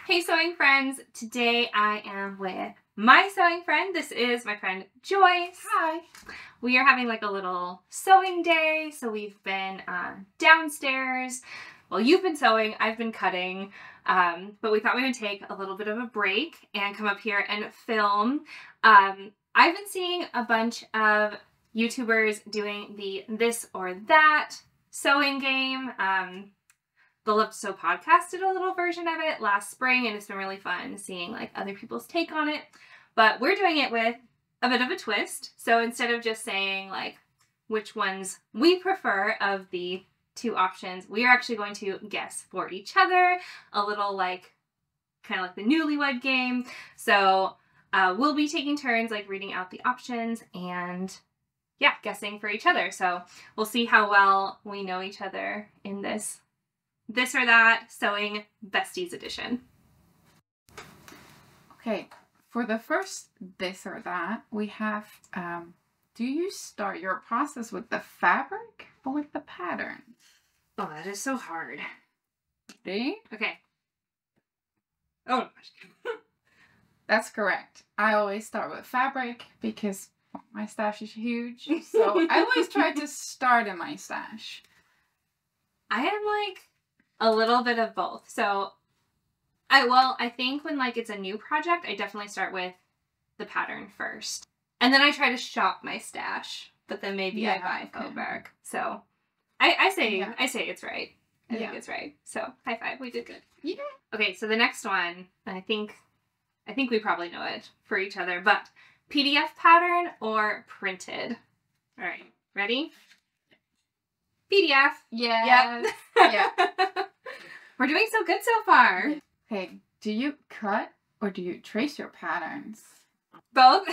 Hey sewing friends, today I am with my sewing friend. This is my friend Joyce. Hi. We are having like a little sewing day, so we've been downstairs. Well, you've been sewing, I've been cutting, but we thought we would take a little bit of a break and come up here and film. I've been seeing a bunch of YouTubers doing the this or that sewing game. The Love to Sew podcast did a little version of it last spring, and it's been really fun seeing like other people's take on it. But we're doing it with a bit of a twist. So instead of just saying like which ones we prefer of the two options, we are actually going to guess for each other, a little like kind of like the newlywed game. So we'll be taking turns like reading out the options and yeah, guessing for each other. So we'll see how well we know each other in this or that sewing besties edition. Okay, for the first this or that, we have, do you start your process with the fabric or with the pattern? Oh, that is so hard. Ready? Okay. Oh, That's correct. I always start with fabric because my stash is huge. So I always try to start in my stash. I am like a little bit of both. So I think when like it's a new project, I definitely start with the pattern first. And then I try to shop my stash, but then maybe I buy faux back. So I say it's right. I think it's right. So high five, we did good. Yeah. Okay, so the next one, I think we probably know it for each other, but PDF pattern or printed? All right, ready? PDF. Yeah. Yep. Yeah. We're doing so good so far. Okay, do you cut or do you trace your patterns? Both.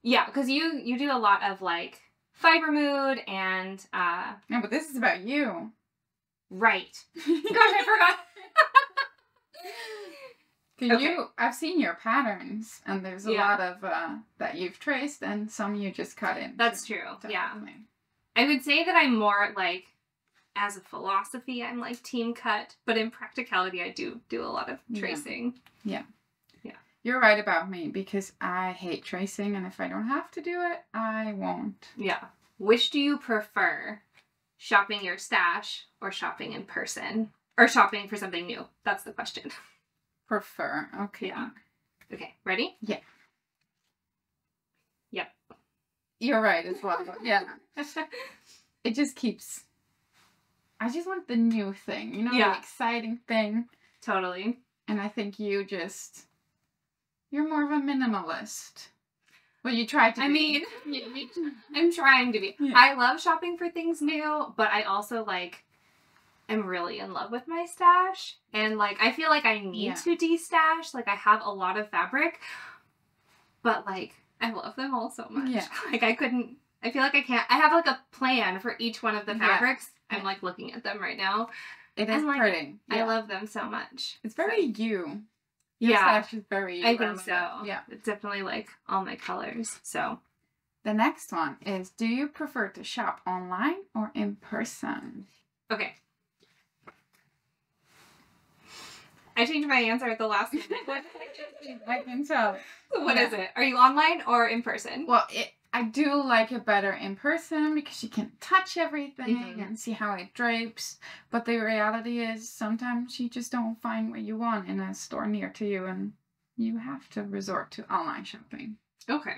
Yeah, because you do a lot of like fiber mood and No, but this is about you. right. Gosh, I forgot. I've seen your patterns, and there's a lot of that you've traced, and some you just cut in. That's true. Yeah. I would say that I'm more like, as a philosophy, I'm like team cut, but in practicality, I do a lot of tracing. Yeah. You're right about me, because I hate tracing, and if I don't have to do it, I won't. Yeah. Which do you prefer? Shopping your stash or shopping in person? Or shopping for something new? That's the question. Prefer. Okay. Yeah. Okay, ready? Yeah. Yep. You're right as well. Yeah. It just keeps... I just want the new thing, you know, the exciting thing. Totally. And I think you're more of a minimalist. Well, you try to be. I mean, I'm trying to be. Yeah. I love shopping for things new, but I also like am really in love with my stash. And like, I feel like I need to de-stash. Like, I have a lot of fabric, but like, I love them all so much. Yeah. Like, I feel like I can't. I have like a plan for each one of the fabrics. Yeah. I'm like looking at them right now. It is pretty. Yeah. I love them so much. It's very you. Your stash is very you. I think so. Yeah. It's definitely like all my colors. So the next one is, do you prefer to shop online or in person? Okay. I changed my answer at the last minute. I can tell. What is it? Are you online or in person? Well, I do like it better in person because you can touch everything and see how it drapes. But the reality is sometimes you just don't find what you want in a store near to you, and you have to resort to online shopping. Okay.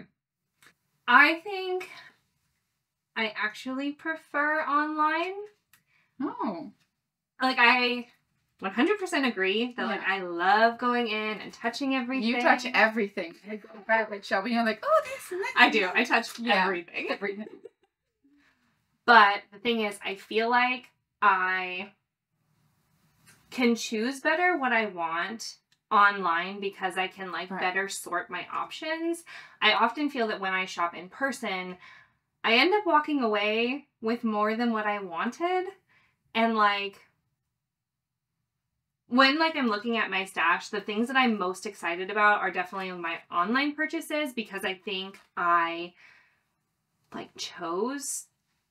I think I actually prefer online. Oh. Like, I 100% agree that like I love going in and touching everything. You touch everything. I go fabric shopping, you're like, oh, this. I do. I touch everything. Everything. But the thing is, I feel like I can choose better what I want online because I can like better sort my options. I often feel that when I shop in person, I end up walking away with more than what I wanted. And like, when like I'm looking at my stash, the things that I'm most excited about are definitely my online purchases because I think I like chose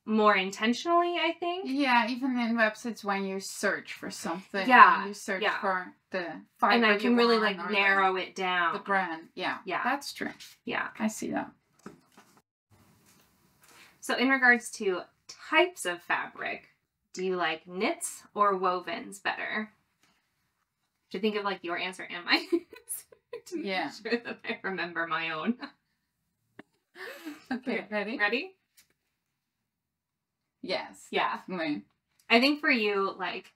more intentionally, I think. Yeah, even in websites when you search for something. Yeah. You search for the fiber and I you can really want like or narrow it down. the brand. Yeah. Yeah. That's true. Yeah. I see that. So in regards to types of fabric, do you like knits or wovens better? To think of like your answer and my answer to Yeah. make sure that I remember my own. Okay, ready? Ready? Yes. Yeah. Definitely. I think for you, like,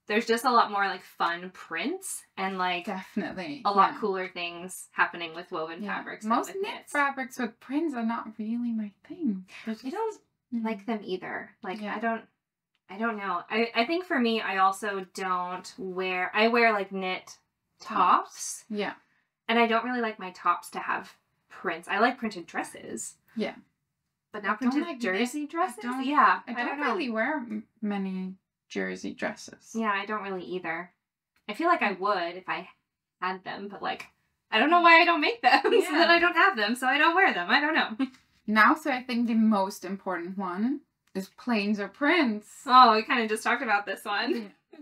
there's just a lot more like fun prints and like Definitely. a lot yeah. cooler things happening with woven Yeah. fabrics than Most with knit knits. fabrics with prints are not really my thing. They're I don't like them either. Like Yeah. I don't know. I think for me, I also don't wear, I wear like knit tops. Yeah. And I don't really like my tops to have prints. I like printed dresses. Yeah. But not I don't printed like jersey dresses? I Yeah. I don't know. really wear many jersey dresses. Yeah, I don't really either. I feel like I would if I had them, but like, I don't know why I don't make them. So Yeah. that I don't have them, so I don't wear them. I don't know. Now, so I think the most important one is plains or prints. Oh, we kind of just talked about this one. Yeah.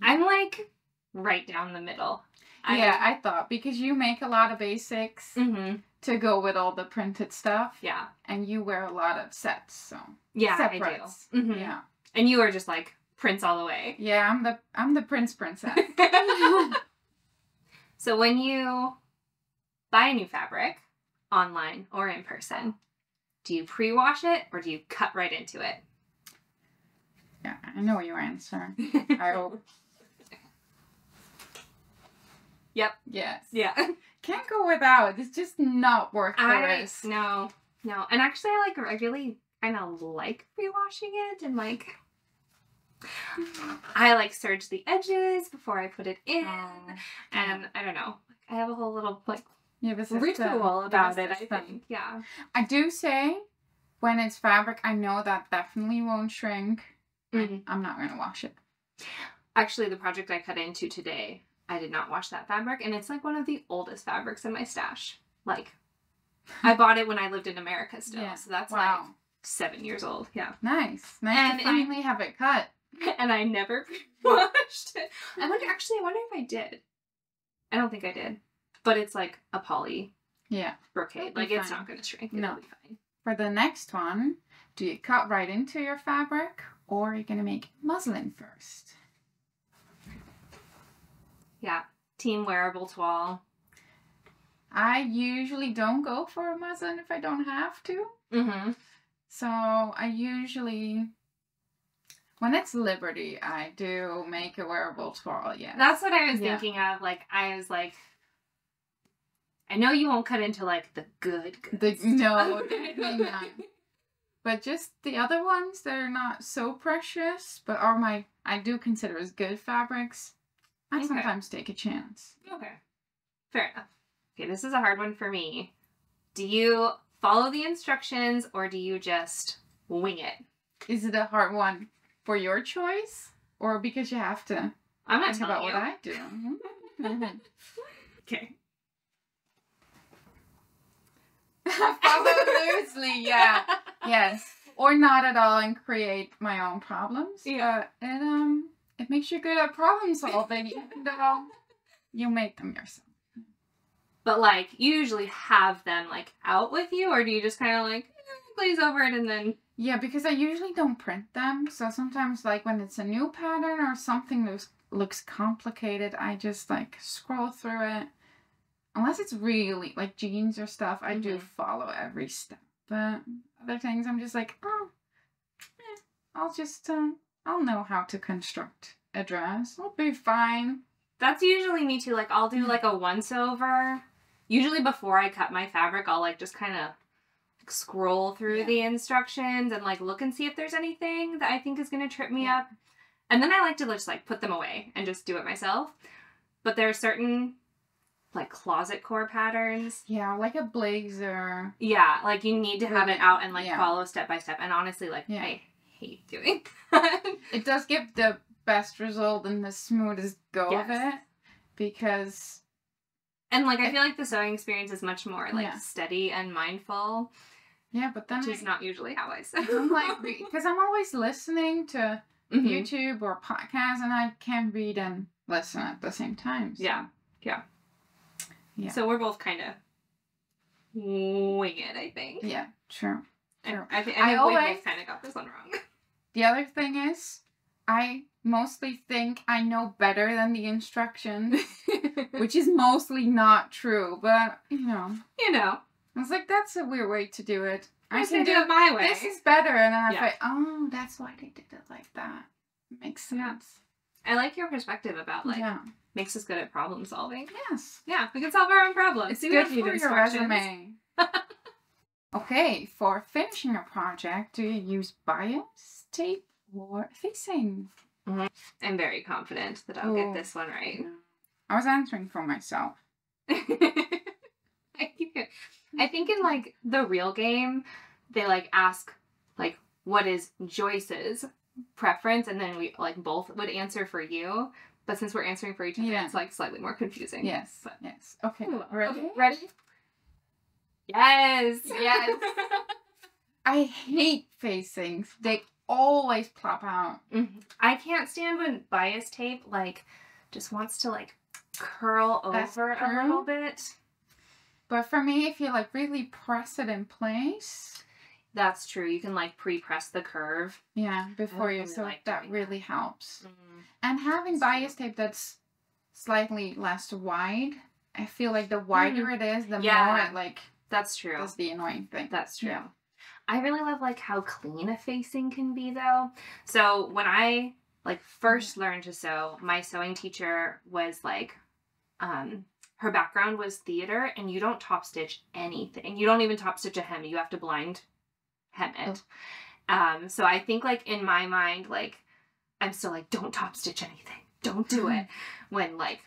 I'm like right down the middle. Yeah, I thought because you make a lot of basics Mm-hmm. to go with all the printed stuff, Yeah. and you wear a lot of sets, so Yeah, separates. I do. Mm-hmm. Yeah, And you are just like prints all the way. yeah. I'm the princess. So when you buy a new fabric, online or in person, do you pre-wash it or do you cut right into it? Yeah, I know your answer. I hope. Yep. Yes. Yeah. Can't go without. It's just not worth the risk. No. And actually I really kind of like pre-washing it and like I like serge the edges before I put it in. And I don't know. I have a whole little like Yeah, but ritual about it, I think. Yeah. I do say when it's fabric, I know that definitely won't shrink. Mhm. I'm not gonna wash it. Actually, the project I cut into today, I did not wash that fabric, and it's like one of the oldest fabrics in my stash. Like, I bought it when I lived in America still, Yeah. so that's Wow. like 7 years old. Yeah. Nice And to finally have it cut. And I never washed it. I wonder if I did. I don't think I did. But it's like a poly Yeah. brocade. It'll be Like, it's fine. not going to shrink. No. It'll be fine. For the next one, do you cut right into your fabric, or are you gonna make muslin first? Yeah. Team wearable toile. I usually don't go for a muslin if I don't have to. Mm-hmm. So I usually, when it's Liberty, I do make a wearable toile, yes. That's what I was Yeah. thinking of. Like, I was like, I know you won't cut into like the good No, stuff. definitely not. But just the other ones that are not so precious, but are I do consider as good fabrics, I Okay. sometimes take a chance. Okay. Fair enough. Okay, this is a hard one for me. Do you follow the instructions or do you just wing it? Is it a hard one for your choice, or because you have to I'm not think telling about you. what I do? Okay. Follow loosely, yeah. Yes. Or not at all and create my own problems. Yeah. It makes you good at problem solving, even though you make them yourself. But like, you usually have them like out with you, or do you just kind of like glaze over it and then? Yeah, because I usually don't print them. So sometimes like when it's a new pattern or something that looks complicated, I just like scroll through it. Unless it's really like jeans or stuff, I do follow every step. But other things, I'm just like, I'll just, I'll know how to construct a dress. It'll be fine. That's usually me too. Like, I'll do like a once over. Usually before I cut my fabric, I'll like just kind of scroll through the instructions and like look and see if there's anything that I think is going to trip me up. And then I like to just like put them away and just do it myself. But there are certain like closet core patterns. Yeah, like a blazer. Yeah, like you need to have it out and like Yeah. follow step by step. And honestly, like Yeah. I hate doing that. It does give the best result and the smoothest go of Yes. it. Because, And like I feel like the sewing experience is much more like Yeah. steady and mindful. Yeah, but then which is not usually how I sew. I'm like, because I'm always listening to YouTube or podcasts, and I can't read and listen at the same time. So. Yeah. Yeah. So we're both kind of wing it, I think. Yeah, true. I think I we always- both kind of got this one wrong. The other thing is, I mostly think I know better than the instructions, which is mostly not true, but, You know. I was like, that's a weird way to do it. I can do it my way. This is better, and then I Yeah. thought, oh, that's why they did it like that. Makes sense. Yeah. I like your perspective about, like, yeah. makes us good at problem solving. Yes. Yeah, we can solve our own problems. It's We good don't for need your instructions. resume. Okay, for finishing a project, do you use bias tape or facing? I'm very confident that I'll get this one right. I was answering for myself. I think in, like, the real game, they, like, ask, like, what is Joyce's preference, and then we, like, both would answer for you. But since we're answering for each other, Yeah. it's, like, slightly more confusing. Yes. But- Yes. Okay. Ooh, Ready? Ready? Yes! Yes. I hate facings. They always plop out. I can't stand when bias tape, like, just wants to, like, curl That's over a true. little bit. But for me, if you like really press it in place, That's true. You can, like, pre-press the curve. yeah, before don't you really sew, like that doing really helps. Mm. And having That's true. bias tape that's slightly less wide, I feel like the wider it is, the Yeah. more it like That's true. does the annoying thing. That's true. Yeah. I really love, like, how clean a facing can be, though. So when I, like, first learned to sew, my sewing teacher was, like, her background was theater, and you don't top stitch anything. You don't even top stitch a hem. You have to blind hem it. So I think, like, in my mind, like, I'm still like, don't top stitch anything. Don't do it. When, like,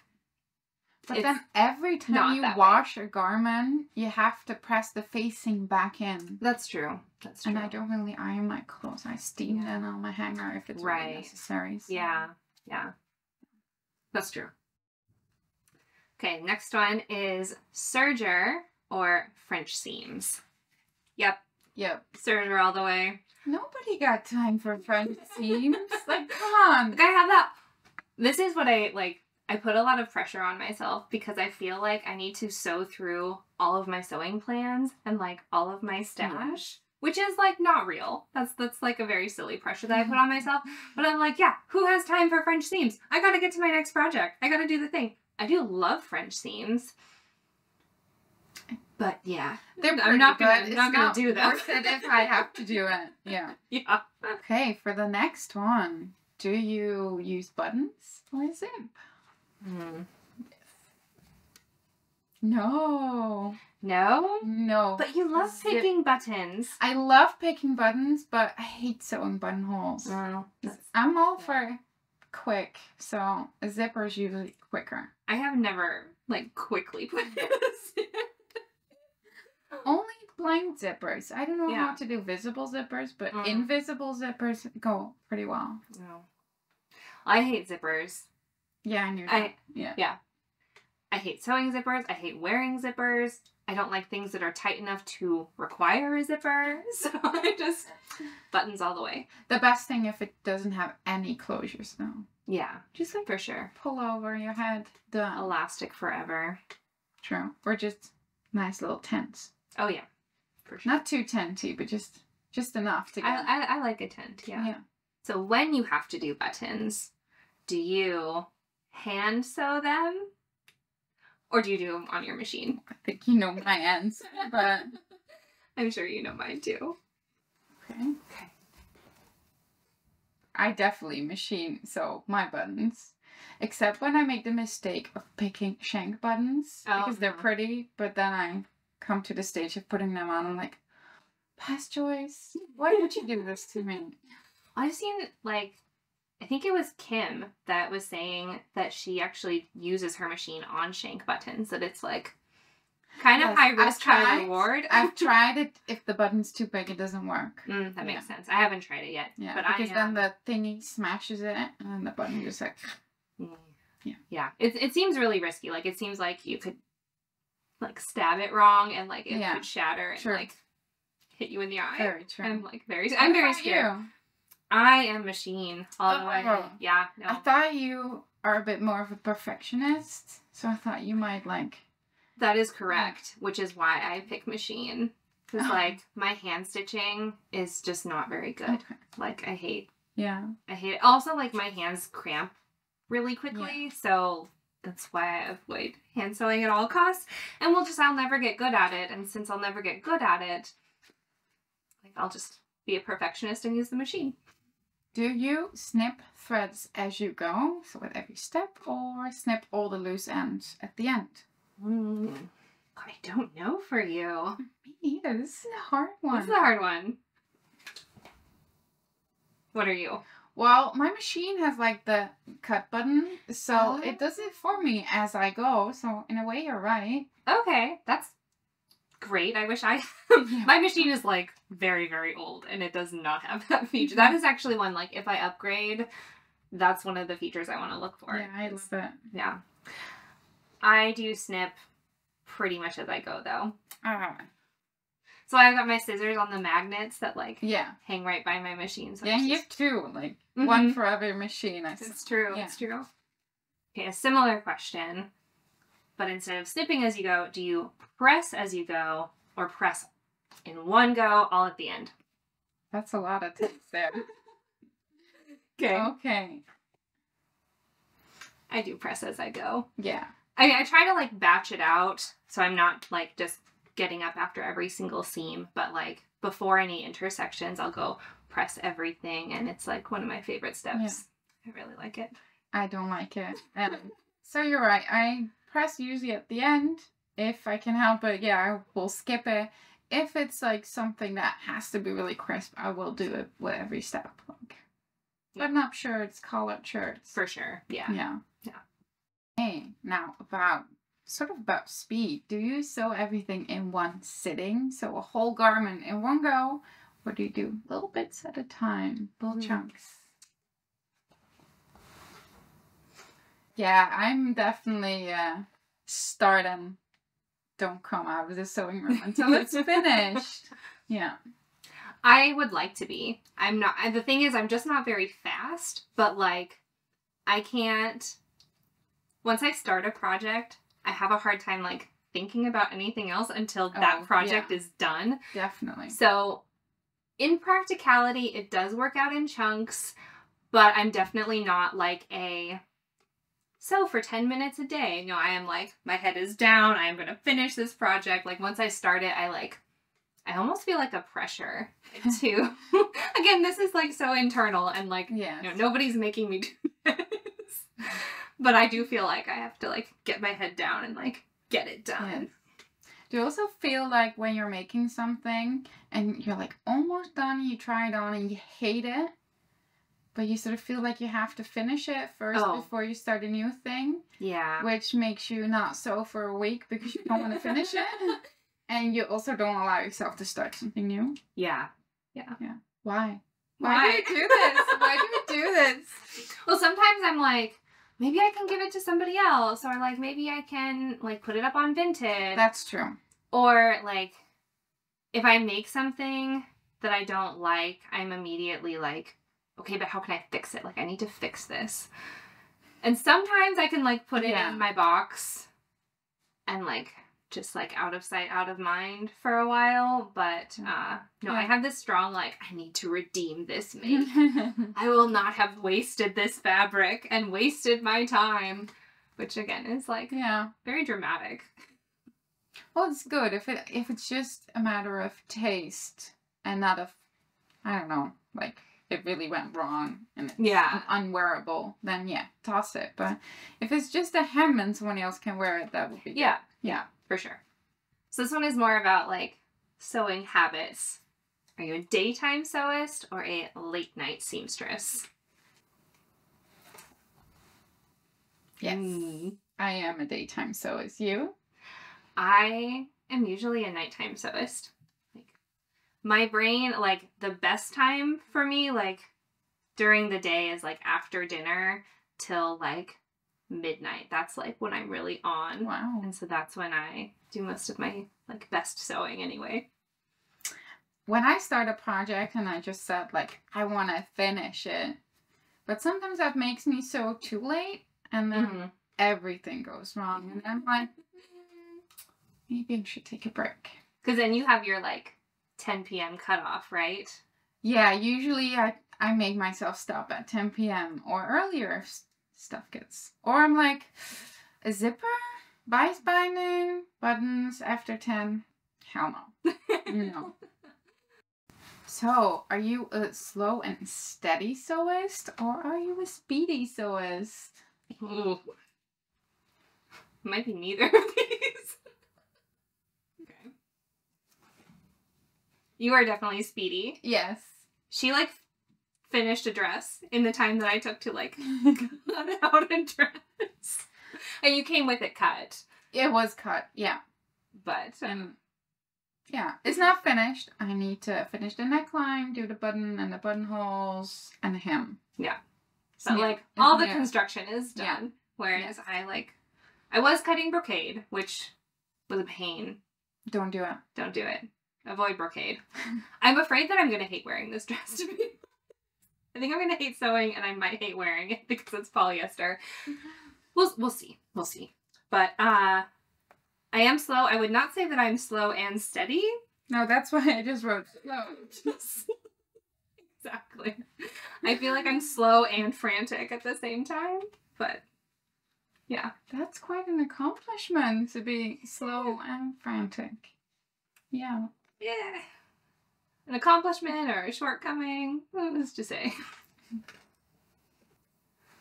But it's then every not time you that way. wash a garment, you have to press the facing back in. That's true. That's true. And I don't really iron my clothes. I steam them on my hanger if it's really Right. necessary. So. Yeah. That's true. Okay, next one is serger or French seams. Yep, serger all the way. Nobody got time for French seams. Like, come on. Like, I have that. This is what I like. I put a lot of pressure on myself because I feel like I need to sew through all of my sewing plans and, like, all of my stash, which is, like, not real. That's like a very silly pressure that I put on myself. But I'm like, yeah, who has time for French seams? I gotta get to my next project. I gotta do the thing. I do love French seams. But yeah, I'm not gonna do that. Worth it if I have to do it. Yeah. Yeah. Okay, for the next one, do you use buttons or zip? No. No? But you love Zip. picking buttons. I love picking buttons, but I hate sewing buttonholes. Well, I'm all for quick, so a zipper is usually quicker. I have never, like, quickly put this in. Only blank zippers. I don't know Yeah. how to do visible zippers, but Mm. invisible zippers go pretty well. No. I hate zippers. Yeah, I knew that. Yeah. I hate sewing zippers. I hate wearing zippers. I don't like things that are tight enough to require a zipper. So I just, buttons all the way. The best thing if it doesn't have any closures, though. Yeah, Just like for sure. pull over your head. Done. Elastic forever. True. Or just nice little tents. Oh, yeah. For sure. Not too tenty, but just enough to get. I like a tent, yeah. So when you have to do buttons, do you hand sew them? Or do you do them on your machine? I think you know my answer, but I'm sure you know mine too. okay. I definitely machine sew my buttons, except when I make the mistake of picking shank buttons because they're pretty, but then I come to the stage of putting them on. I'm like, Past Joyce, why would you do this to me? I've seen, like, I think it was Kim that was saying that she actually uses her machine on shank buttons, that it's, like, kind of Yes, high I've risk, high tried. reward. I've tried it. If the button's too big, it doesn't work. That makes sense. I haven't tried it yet. Yeah, but because then the thingy smashes it, and then the button just like. Yeah. It seems really risky. Like, it seems like you could, like, stab it wrong and, like, it could shatter and, True. like, hit you in the eye. Very true. I'm very What about scared. you? I am machine all the way. Oh. Yeah, no. I thought you are a bit more of a perfectionist, so I thought you might like. That is correct, which is why I pick machine. Because, like, my hand stitching is just not very good. Okay. Like, I hate it. Also, like, my hands cramp really quickly, so that's why I avoid hand sewing at all costs. And I'll never get good at it. And since I'll never get good at it, like, I'll just be a perfectionist and use the machine. Do you snip threads as you go, so with every step, or snip all the loose ends at the end? I don't know for you. Me neither. This is a hard one. This is a hard one. What are you? Well, my machine has like the cut button, so it does it for me as I go. So in a way, you're right. Okay, that's great. I wish I... My machine is like very, very old and it does not have that feature. That is actually one, like, if I upgrade, that's one of the features I want to look for. Yeah, I love it. Yeah. I do snip pretty much as I go, though. So I've got my scissors on the magnets that, like, hang right by my machine. So you have two, like, one for every machine. It's true. Yeah. It's true. Okay, a similar question, but instead of snipping as you go, do you press as you go or press in one go all at the end? That's a lot of tips there. Okay. I do press as I go. Yeah. I try to, like, batch it out, so I'm not, like, just getting up after every single seam, but, like, before any intersections, I'll go press everything, and it's, like, one of my favorite steps. Yeah. I really like it. I don't like it. So you're right. I press usually at the end, if I can help it. Yeah, I will skip it. If it's, like, something that has to be really crisp, I will do it with every step. Like, button up shirts, collared shirts. For sure. Yeah. Hey, now about speed. Do you sew everything in one sitting? So a whole garment in one go? Or do you do little bits at a time? Little chunks? Yeah, I'm definitely start and don't come out of the sewing room until it's finished. Yeah. I would like to be. I'm not. The thing is, I'm just not very fast, but, like, I can't... Once I start a project, I have a hard time, like, thinking about anything else until that project is done. Definitely. So, in practicality, it does work out in chunks, but I'm definitely not, like, sew for 10 minutes a day. No, I am, like, my head is down. I am going to finish this project. Like, once I start it, I almost feel like a pressure to, again, this is, like, so internal and, like, nobody's making me do this. But I do feel like I have to, like, get my head down and, like, get it done. Yeah. Do you also feel like when you're making something and you're, like, almost done, you try it on and you hate it, but you sort of feel like you have to finish it first before you start a new thing? Yeah. Which makes you not sew for a week because you don't want to finish it. And you also don't allow yourself to start something new. Yeah. Why? Why do you do this? Why do you do this? Well, sometimes I'm like, maybe I can give it to somebody else, or, like, maybe I can, like, put it up on Vinted. That's true. Or, like, if I make something that I don't like, I'm immediately like, okay, but how can I fix it? Like, I need to fix this. And sometimes I can, like, put it in my box and, like, just, like, out of sight, out of mind for a while. But, no, I have this strong, like, I need to redeem this make. I will not have wasted this fabric and wasted my time. Which, again, is, like, very dramatic. Well, it's good if it's just a matter of taste and not of, I don't know, like, it really went wrong and it's unwearable, then toss it. But if it's just a hem and someone else can wear it, that would be good. Yeah, for sure. So this one is more about, like, sewing habits. Are you a daytime sewist or a late night seamstress? Yes. I am a daytime sewist. You? I am usually a nighttime sewist. Like, my brain, like, the best time for me, like, during the day is, like, after dinner till, like, midnight. That's, like, when I'm really on. Wow. And so that's when I do most of my, like, best sewing anyway. when I start a project and I just said, like, I want to finish it, but sometimes that makes me sew too late, and then everything goes wrong, and I'm like, maybe I should take a break. Because then you have your, like, 10 p.m. cutoff, right? Yeah, usually I make myself stop at 10 p.m. or earlier if stuff gets... Or I'm like, a zipper? Bias binding? Buttons after 10? Hell no. No. So, are you a slow and steady sewist, or are you a speedy sewist? Ooh. Might be neither of these. Okay. You are definitely speedy. Yes. She, like, finished a dress in the time that I took to, like, cut out a dress. And you came with it cut. It was cut, yeah. But, yeah, it's not finished. I need to finish the neckline, do the button and the buttonholes, and the hem. Yeah. So, but, like, all the construction is done. Yeah. Whereas I was cutting brocade, which was a pain. Don't do it. Don't do it. Avoid brocade. I'm afraid that I'm going to hate wearing this dress, to be honest. I think I'm going to hate sewing, and I might hate wearing it because it's polyester. We'll see. We'll see. But, I am slow. I would not say that I'm slow and steady. No, that's why I just wrote slow. Exactly. I feel like I'm slow and frantic at the same time, but yeah. That's quite an accomplishment to be slow and frantic. Yeah. Yeah. An accomplishment or a shortcoming, who's to say?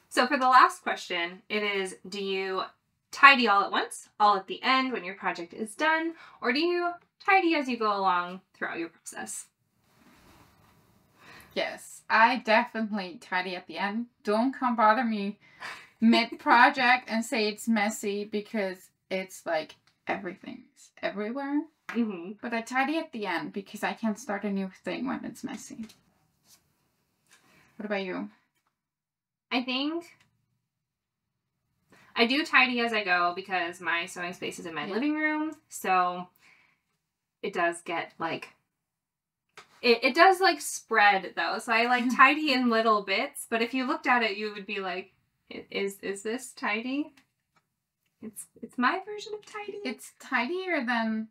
So for the last question, it is, do you tidy all at once, all at the end when your project is done, or do you tidy as you go along throughout your process? Yes, I definitely tidy at the end. Don't come bother me mid-project and say it's messy, because it's like everything's everywhere. Mm-hmm. But I tidy at the end because I can't start a new thing when it's messy. What about you? I think I do tidy as I go because my sewing space is in my living room, so it does get, like, it does, like, spread, though. So I, like, tidy in little bits, but if you looked at it, you would be like, is this tidy? It's my version of tidy? It's tidier than...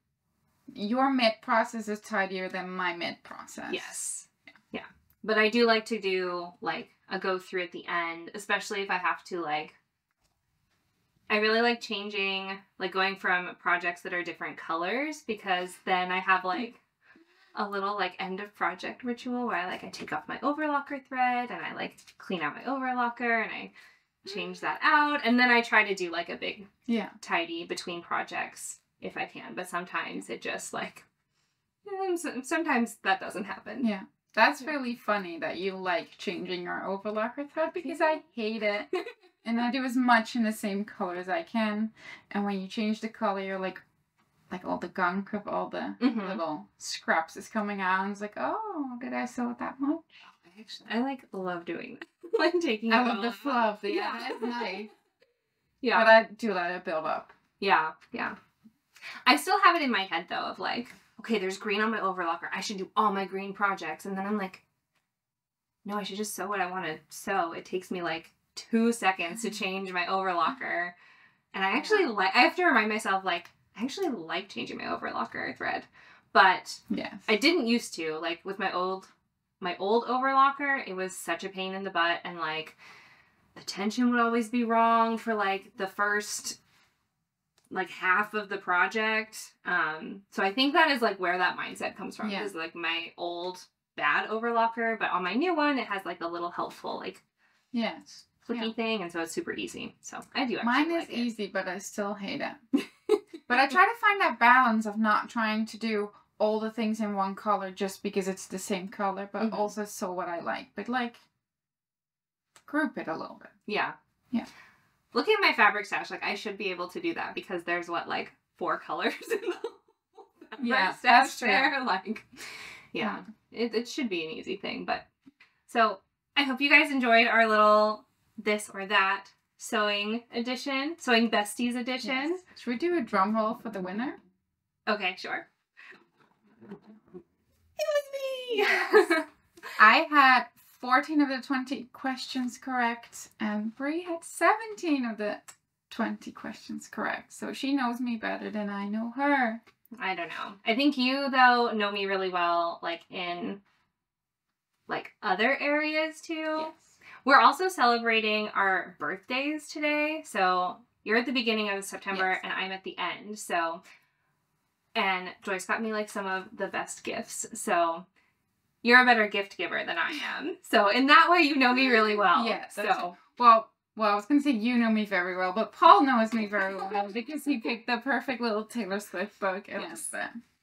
Your mid-process is tidier than my mid-process. Yes. Yeah. But I do like to do, like, a go-through at the end, especially if I have to, like... I really like changing, like, going from projects that are different colors, because then I have, like, a little, like, end of project ritual where I take off my overlocker thread and I, like, clean out my overlocker and I change that out. And then I try to do, like, a big tidy between projects if I can. But sometimes it just, like, sometimes that doesn't happen. Yeah. That's really funny that you like changing your overlocker thread, because I hate it. And I do as much in the same color as I can. And when you change the color, you're like all the gunk of all the little scraps is coming out. And it's like, oh, did I sew it that much? I love doing that. Like taking I love the fluff. Yeah, that's nice. Yeah. But I do let it build up. Yeah, yeah. I still have it in my head, though, of like, okay, there's green on my overlocker. I should do all my green projects. And then I'm like, no, I should just sew what I want to sew. It takes me like 2 seconds to change my overlocker. And I actually I have to remind myself, like, I actually like changing my overlocker thread. But I didn't used to. Like, with my old overlocker, it was such a pain in the butt. And, like, the tension would always be wrong for, like, the first, like, half of the project. So I think that is, like, where that mindset comes from. Is, like, my old bad overlocker. But on my new one, it has, like, a little helpful, like, flicky thing. And so it's super easy. So I do actually Mine is easy, but I still hate it. But I try to find that balance of not trying to do all the things in one color just because it's the same color, but also sew what I like. But, like, group it a little bit. Yeah. Yeah. Looking at my fabric stash, like, I should be able to do that because there's, what, like, 4 colors in the fabric stash there? Like, it should be an easy thing. But, so, I hope you guys enjoyed our little this or that sewing edition, sewing besties edition. Yes. Should we do a drum roll for the winner? Okay, sure. It was Yes. I had 14 of the 20 questions correct, and Brie had 17 of the 20 questions correct. So she knows me better than I know her. I don't know. I think you, though, know me really well, like, in, like, other areas, too. Yes. We're also celebrating our birthdays today. So you're at the beginning of September, Yes. and I'm at the end. So, and Joyce got me, like, some of the best gifts. So you're a better gift giver than I am. So in that way, you know me really well. Yes. So, Well, I was going to say you know me very well, but Paul knows me very well because he picked the perfect little Taylor Swift book. Yes.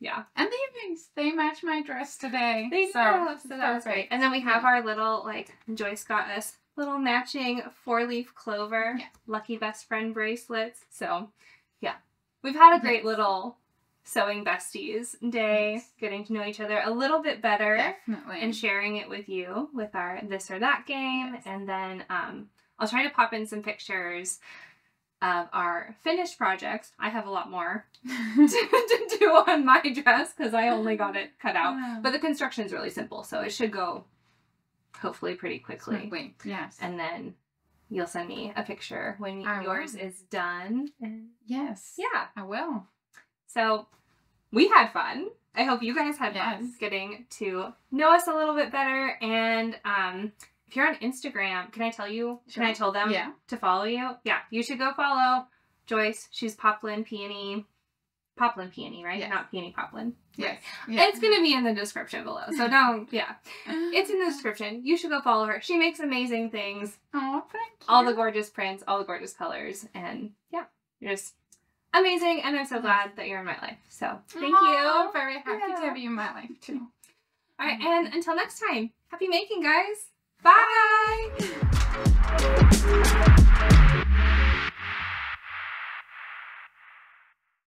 Yeah. And the earrings, they match my dress today. They do. So that was great. And then we have Yeah. our little, like, Joyce got us little matching 4-leaf clover, Yeah. lucky best friend bracelets. So, yeah. We've had a great Yes. little sewing besties day, Yes. getting to know each other a little bit better. Definitely. And sharing it with you with our this or that game. Yes. And then I'll try to pop in some pictures of our finished projects. I have a lot more to do on my dress because I only got it cut out. Yeah. But the construction's really simple, so it should go hopefully pretty quickly. Wait, yes. And then you'll send me a picture when I yours will. is done. And Yes. yeah. I will. So we had fun. I hope you guys had fun Yes. getting to know us a little bit better. And if you're on Instagram, can I tell you? Sure. Can I tell them Yeah. to follow you? Yeah, you should go follow Joyce. She's Poplin Peony. Poplin Peony, right? Yes. Not Peony Poplin. Yes. Right. Yeah. It's going to be in the description below. So don't, yeah. It's in the description. You should go follow her. She makes amazing things. Oh, thank you. All the gorgeous prints, all the gorgeous colors. And yeah, you're just amazing. And I'm so glad that you're in my life. So thank Oh, you. I'm very happy Yeah. to have you in my life too. All right. And until next time, happy making, guys. Bye.